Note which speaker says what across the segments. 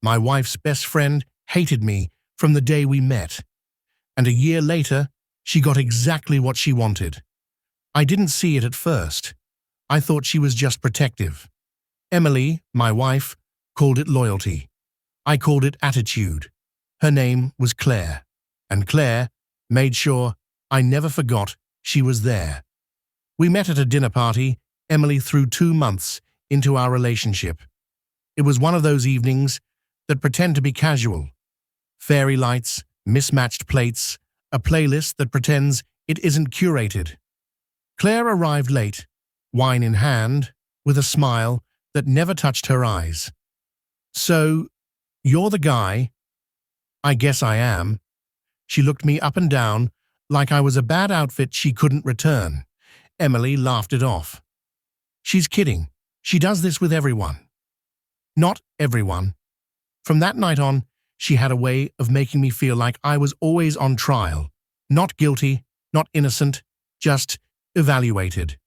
Speaker 1: my wife's best friend, hated me from the day we met. And a year later, she got exactly what she wanted. I didn't see it at first. I thought she was just protective. Emily, my wife, called it loyalty. I called it attitude. Her name was Claire, and Claire made sure I never forgot she was there. We met at a dinner party Emily threw 2 months into our relationship. It was one of those evenings that pretend to be casual. Fairy lights, mismatched plates, a playlist that pretends it isn't curated. Claire arrived late, wine in hand, with a smile that never touched her eyes. "So, you're the guy?" "I guess I am." She looked me up and down like I was a bad outfit she couldn't return. Emily laughed it off. "She's kidding. She does this with everyone." Not everyone. From that night on, she had a way of making me feel like I was always on trial. Not guilty, not innocent, just evaluated.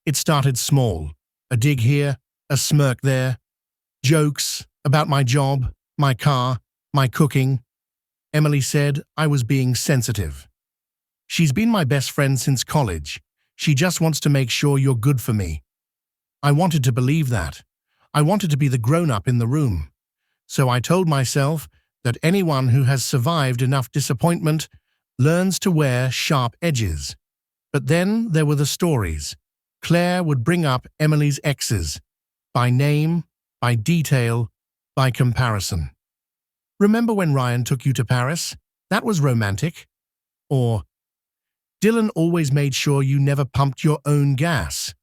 Speaker 1: It started small. A dig here, a smirk there. Jokes about my job, my car, my cooking. Emily said I was being sensitive. "She's been my best friend since college. She just wants to make sure you're good for me." I wanted to believe that. I wanted to be the grown-up in the room. So I told myself that anyone who has survived enough disappointment learns to wear sharp edges. But then there were the stories. Claire would bring up Emily's exes, by name, by detail, by comparison. "Remember when Ryan took you to Paris? That was romantic." Or, "Dylan always made sure you never pumped your own gas."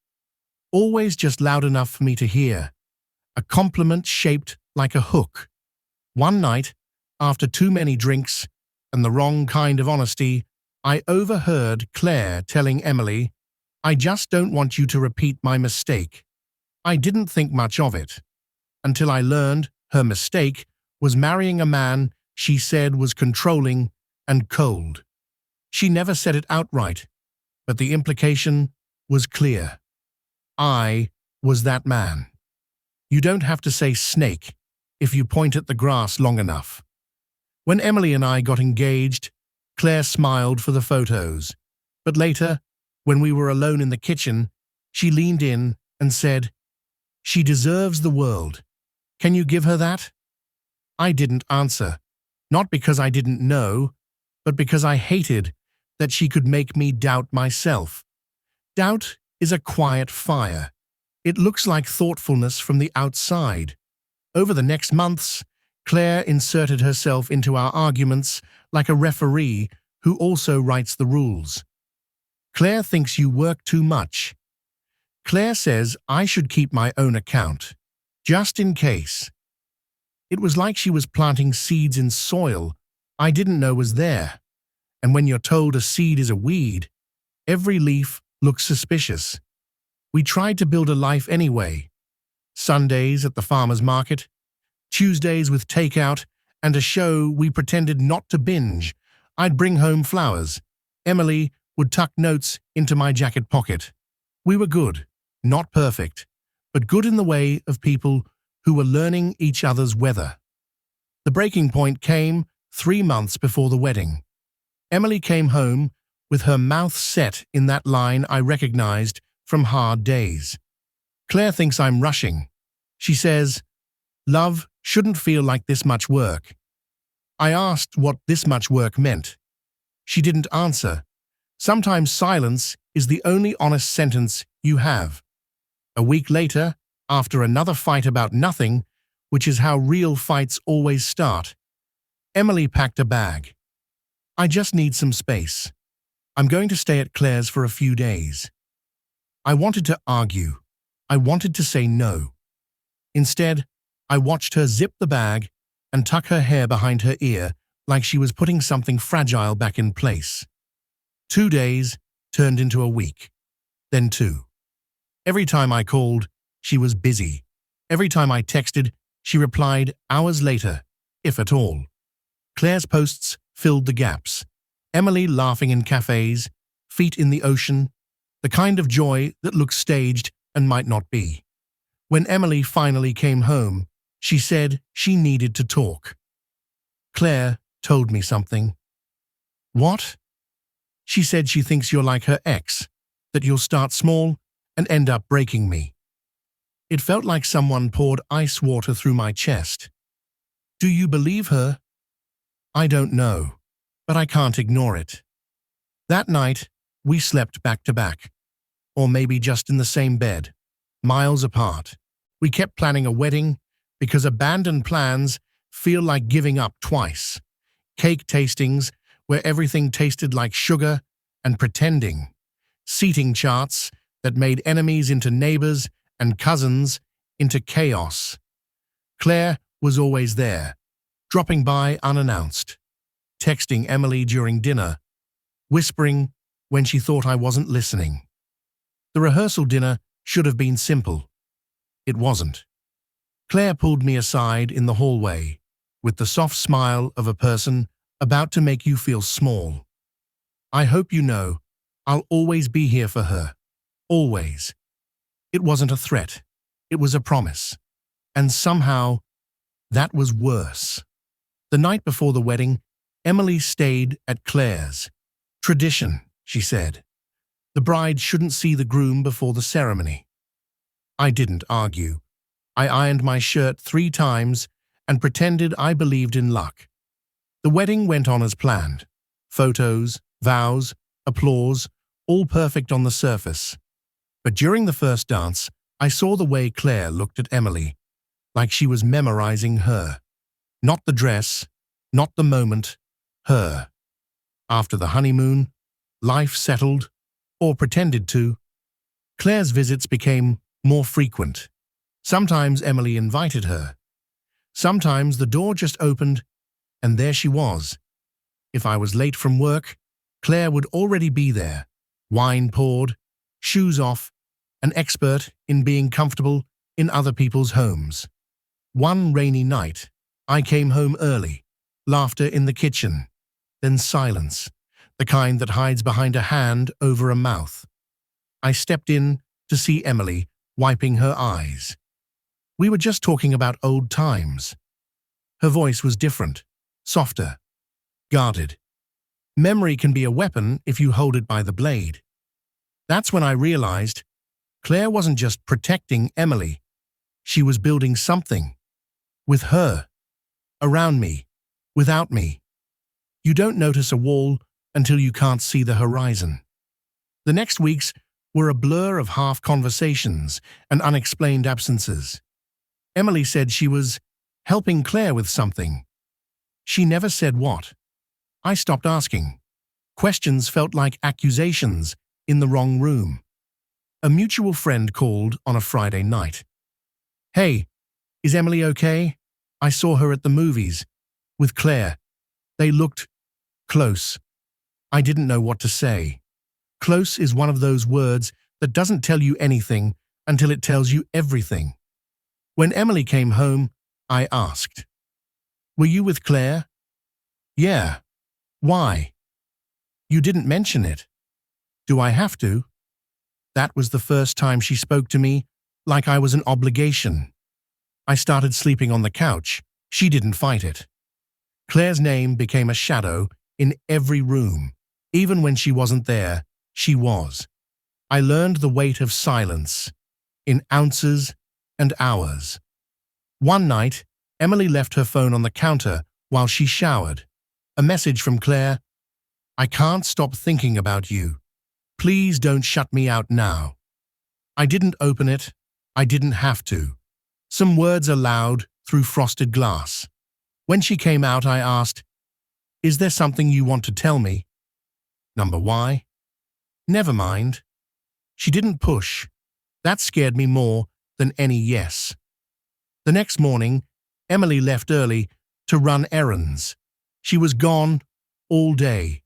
Speaker 1: Always just loud enough for me to hear. A compliment shaped like a hook. One night, after too many drinks and the wrong kind of honesty, I overheard Claire telling Emily, "I just don't want you to repeat my mistake." I didn't think much of it, until I learned her mistake was marrying a man she said was controlling and cold. She never said it outright, but the implication was clear. I was that man. You don't have to say snake if you point at the grass long enough. When Emily and I got engaged, Claire smiled for the photos. But later, when we were alone in the kitchen, she leaned in and said, "She deserves the world. Can you give her that?" I didn't answer, not because I didn't know, but because I hated that she could make me doubt myself. Doubt is a quiet fire. It looks like thoughtfulness from the outside. Over the next months, Claire inserted herself into our arguments like a referee who also writes the rules. "Claire thinks you work too much." "Claire says I should keep my own account, just in case." It was like she was planting seeds in soil I didn't know was there. And when you're told a seed is a weed, every leaf looks suspicious. We tried to build a life anyway. Sundays at the farmer's market, Tuesdays with takeout, and a show we pretended not to binge. I'd bring home flowers. Emily would tuck notes into my jacket pocket. We were good, not perfect, but good in the way of people who were learning each other's weather. The breaking point came 3 months before the wedding. Emily came home with her mouth set in that line I recognized from Hard Days. "Claire thinks I'm rushing." She says, "Love shouldn't feel like this much work." I asked what this much work meant. She didn't answer. Sometimes silence is the only honest sentence you have. A week later, after another fight about nothing, which is how real fights always start, Emily packed a bag. "I just need some space. I'm going to stay at Claire's for a few days." I wanted to argue. I wanted to say no. Instead, I watched her zip the bag and tuck her hair behind her ear like she was putting something fragile back in place. 2 days turned into a week, then 2. Every time I called, she was busy. Every time I texted, she replied hours later, if at all. Claire's posts filled the gaps. Emily laughing in cafes, feet in the ocean, the kind of joy that looks staged and might not be. When Emily finally came home, She said she needed to talk. Claire told me something. What? She said she thinks you're like her ex, that you'll start small and end up breaking me. It felt like someone poured ice water through my chest. Do you believe her? I don't know, but I can't ignore it. That night, we slept back to back, or maybe just in the same bed, miles apart. We kept planning a wedding because abandoned plans feel like giving up twice. Cake tastings where everything tasted like sugar and pretending. Seating charts that made enemies into neighbors and cousins into chaos. Claire was always there, dropping by unannounced, texting Emily during dinner, whispering when she thought I wasn't listening. The rehearsal dinner should have been simple. It wasn't. Claire pulled me aside in the hallway with the soft smile of a person about to make you feel small. I hope you know I'll always be here for her. Always. It wasn't a threat. It was a promise. And somehow, that was worse. The night before the wedding, Emily stayed at Claire's. Tradition, she said. The bride shouldn't see the groom before the ceremony. I didn't argue. I ironed my shirt 3 times and pretended I believed in luck. The wedding went on as planned. Photos, vows, applause, all perfect on the surface. But during the first dance, I saw the way Claire looked at Emily, like she was memorizing her. Not the dress, not the moment, her. After the honeymoon, life settled, or pretended to. Claire's visits became more frequent. Sometimes Emily invited her. Sometimes the door just opened, and there she was. If I was late from work, Claire would already be there, wine poured, shoes off, an expert in being comfortable in other people's homes. One rainy night, I came home early, laughter in the kitchen, then silence, the kind that hides behind a hand over a mouth. I stepped in to see Emily wiping her eyes. We were just talking about old times. Her voice was different, softer, guarded. Memory can be a weapon if you hold it by the blade. That's when I realized Claire wasn't just protecting Emily. She was building something. With her. Around me. Without me. You don't notice a wall until you can't see the horizon. The next weeks were a blur of half conversations and unexplained absences. Emily said she was helping Claire with something. She never said what. I stopped asking. Questions felt like accusations in the wrong room. A mutual friend called on a Friday night. Hey, is Emily okay? I saw her at the movies. With Claire. They looked close. I didn't know what to say. Close is one of those words that doesn't tell you anything until it tells you everything. When Emily came home, I asked, "Were you with Claire?" "Yeah." "Why?" "You didn't mention it." "Do I have to?" That was the first time she spoke to me like I was an obligation. I started sleeping on the couch. She didn't fight it. Claire's name became a shadow in every room. Even when she wasn't there, she was. I learned the weight of silence, in ounces and hours. One night, Emily left her phone on the counter while she showered. A message from Claire, "I can't stop thinking about you. Please don't shut me out now." I didn't open it. I didn't have to. Some words aloud through frosted glass. When she came out, I asked, "Is there something you want to tell me?" Number why? Never mind. She didn't push. That scared me more than any yes. The next morning, Emily left early to run errands. She was gone all day.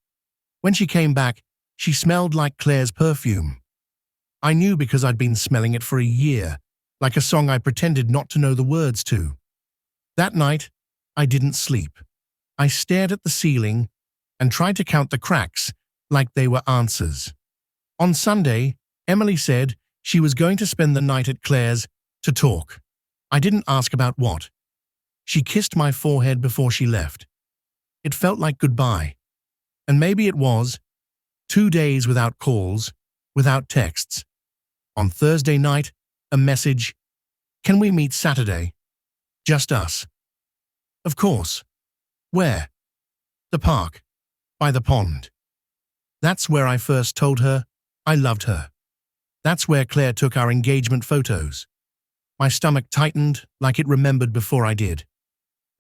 Speaker 1: When she came back, she smelled like Claire's perfume. I knew because I'd been smelling it for a year, like a song I pretended not to know the words to. That night, I didn't sleep. I stared at the ceiling and tried to count the cracks like they were answers. On Sunday, Emily said she was going to spend the night at Claire's to talk. I didn't ask about what. She kissed my forehead before she left. It felt like goodbye. And maybe it was. 2 days without calls, without texts. On Thursday night, a message. Can we meet Saturday? Just us. Of course. Where? The park. By the pond. That's where I first told her I loved her. That's where Claire took our engagement photos. My stomach tightened like it remembered before I did.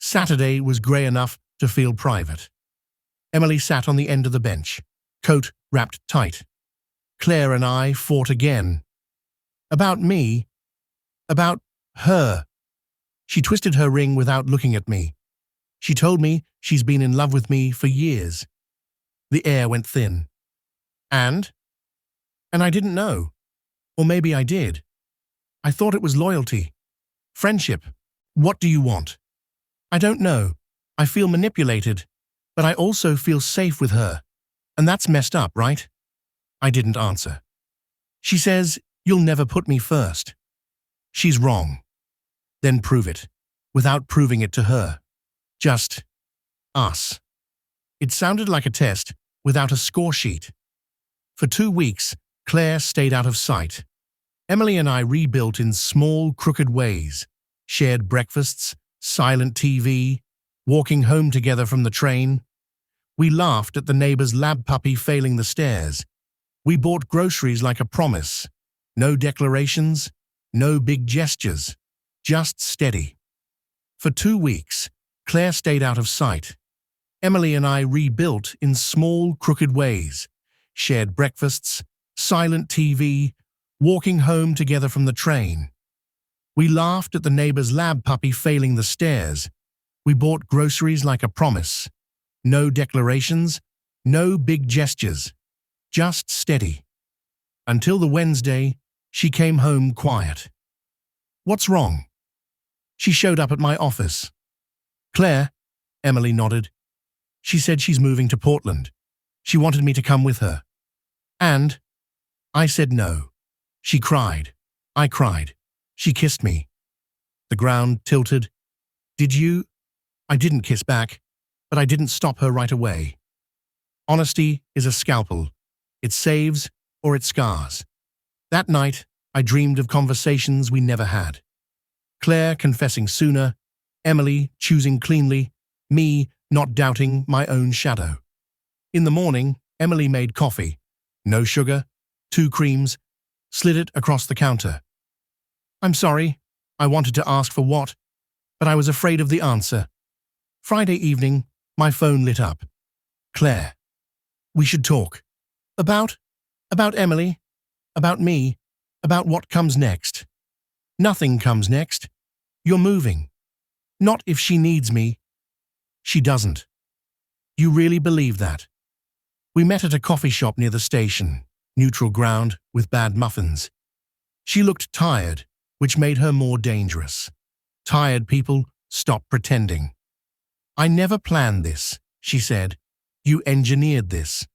Speaker 1: Saturday was grey enough to feel private. Emily sat on the end of the bench, coat wrapped tight. Claire and I fought again. About me. About her. She twisted her ring without looking at me. She told me she's been in love with me for years. The air went thin. And I didn't know. Or maybe I did. I thought it was loyalty. Friendship. What do you want? I don't know. I feel manipulated, but I also feel safe with her. And that's messed up, right? I didn't answer. She says, you'll never put me first. She's wrong. Then prove it, without proving it to her. Just us. It sounded like a test without a score sheet. For 2 weeks, Claire stayed out of sight. Emily and I rebuilt in small, crooked ways, shared breakfasts, silent TV, walking home together from the train. We laughed at the neighbor's lab puppy failing the stairs. We bought groceries like a promise. No declarations, no big gestures, just steady. For 2 weeks, Claire stayed out of sight. Emily and I rebuilt in small, crooked ways, shared breakfasts, silent TV, walking home together from the train. We laughed at the neighbor's lab puppy failing the stairs. We bought groceries like a promise. No declarations, no big gestures, just steady. Until the Wednesday, she came home quiet. What's wrong? She showed up at my office. Claire, Emily nodded. She said she's moving to Portland. She wanted me to come with her. And I said no. She cried. I cried. She kissed me. The ground tilted. Did you? I didn't kiss back, but I didn't stop her right away. Honesty is a scalpel. It saves or it scars. That night, I dreamed of conversations we never had. Claire confessing sooner, Emily choosing cleanly, me not doubting my own shadow. In the morning, Emily made coffee. No sugar, 2 creams, slid it across the counter. I'm sorry, I wanted to ask for what, but I was afraid of the answer. Friday evening, my phone lit up. Claire. We should talk. About Emily, about me, about what comes next. Nothing comes next. You're moving. Not if she needs me. She doesn't. You really believe that? We met at a coffee shop near the station, neutral ground with bad muffins. She looked tired, which made her more dangerous. Tired people stop pretending. I never planned this, she said. You engineered this.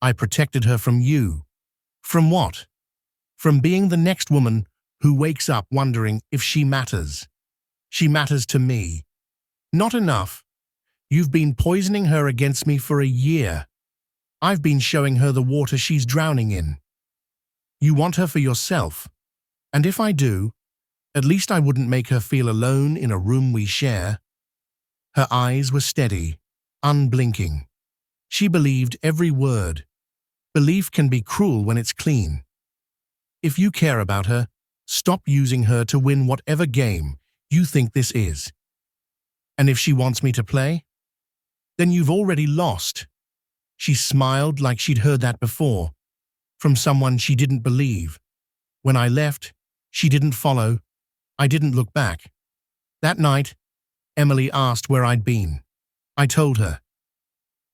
Speaker 1: I protected her from you. From what? From being the next woman who wakes up wondering if she matters. She matters to me. Not enough. You've been poisoning her against me for a year. I've been showing her the water she's drowning in. You want her for yourself. And if I do, at least I wouldn't make her feel alone in a room we share. Her eyes were steady, unblinking. She believed every word. Belief can be cruel when it's clean. If you care about her, stop using her to win whatever game you think this is. And if she wants me to play, then you've already lost. She smiled like she'd heard that before, from someone she didn't believe. When I left, she didn't follow. I didn't look back. That night, Emily asked where I'd been. I told her.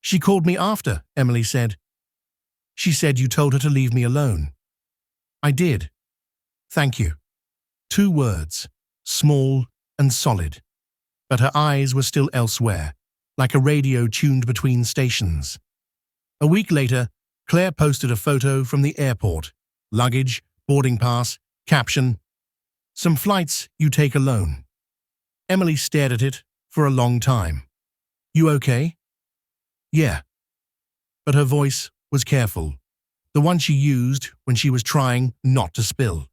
Speaker 1: She called me after, Emily said. She said you told her to leave me alone. I did. Thank you. 2 words, small and solid. But her eyes were still elsewhere, like a radio tuned between stations. A week later, Claire posted a photo from the airport. Luggage, boarding pass, caption, "Some flights you take alone." Emily stared at it for a long time. You okay? Yeah. But her voice was careful, the one she used when she was trying not to spill.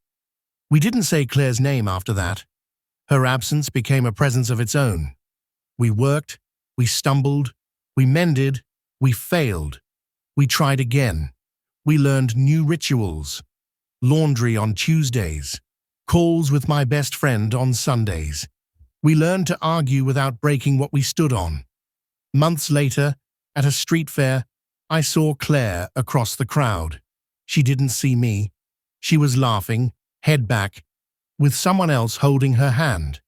Speaker 1: We didn't say Claire's name after that. Her absence became a presence of its own. We worked, we stumbled, we mended, we failed. We tried again. We learned new rituals. Laundry on Tuesdays. Calls with my best friend on Sundays. We learned to argue without breaking what we stood on. Months later, at a street fair, I saw Claire across the crowd. She didn't see me. She was laughing, head back, with someone else holding her hand.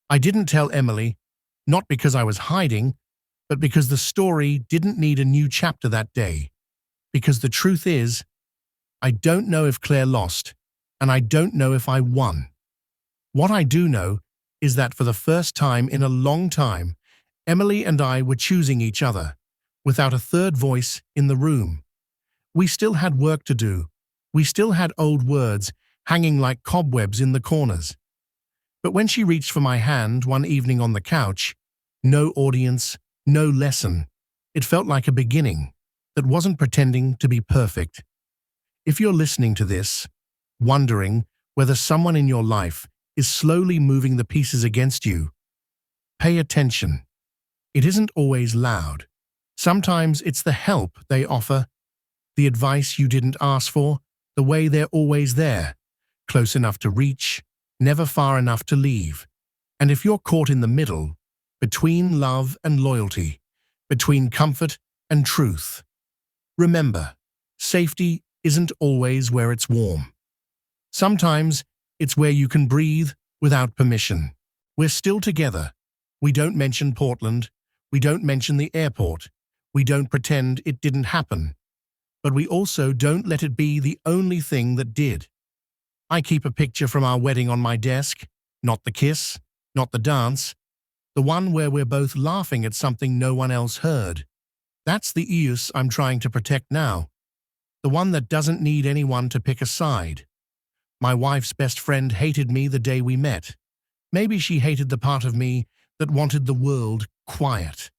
Speaker 1: I didn't tell Emily, not because I was hiding, but because the story didn't need a new chapter that day. Because the truth is, I don't know if Claire lost, and I don't know if I won. What I do know is that for the first time in a long time, Emily and I were choosing each other, without a third voice in the room. We still had work to do. We still had old words hanging like cobwebs in the corners. But when she reached for my hand one evening on the couch, no audience, no lesson, it felt like a beginning that wasn't pretending to be perfect. If you're listening to this, wondering whether someone in your life is slowly moving the pieces against you, pay attention. It isn't always loud. Sometimes it's the help they offer, the advice you didn't ask for, the way they're always there, close enough to reach, never far enough to leave. And if you're caught in the middle, between love and loyalty, between comfort and truth, remember, safety isn't always where it's warm. Sometimes it's where you can breathe without permission. We're still together. We don't mention Portland. We don't mention the airport. We don't pretend it didn't happen. But we also don't let it be the only thing that did. I keep a picture from our wedding on my desk, not the kiss, not the dance, the one where we're both laughing at something no one else heard. That's the Eus I'm trying to protect now, the one that doesn't need anyone to pick a side. My wife's best friend hated me the day we met. Maybe she hated the part of me that wanted the world quiet.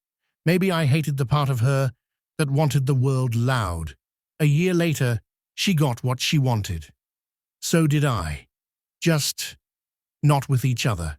Speaker 1: Maybe I hated the part of her that wanted the world loud. A year later, she got what she wanted. So did I. Just not with each other.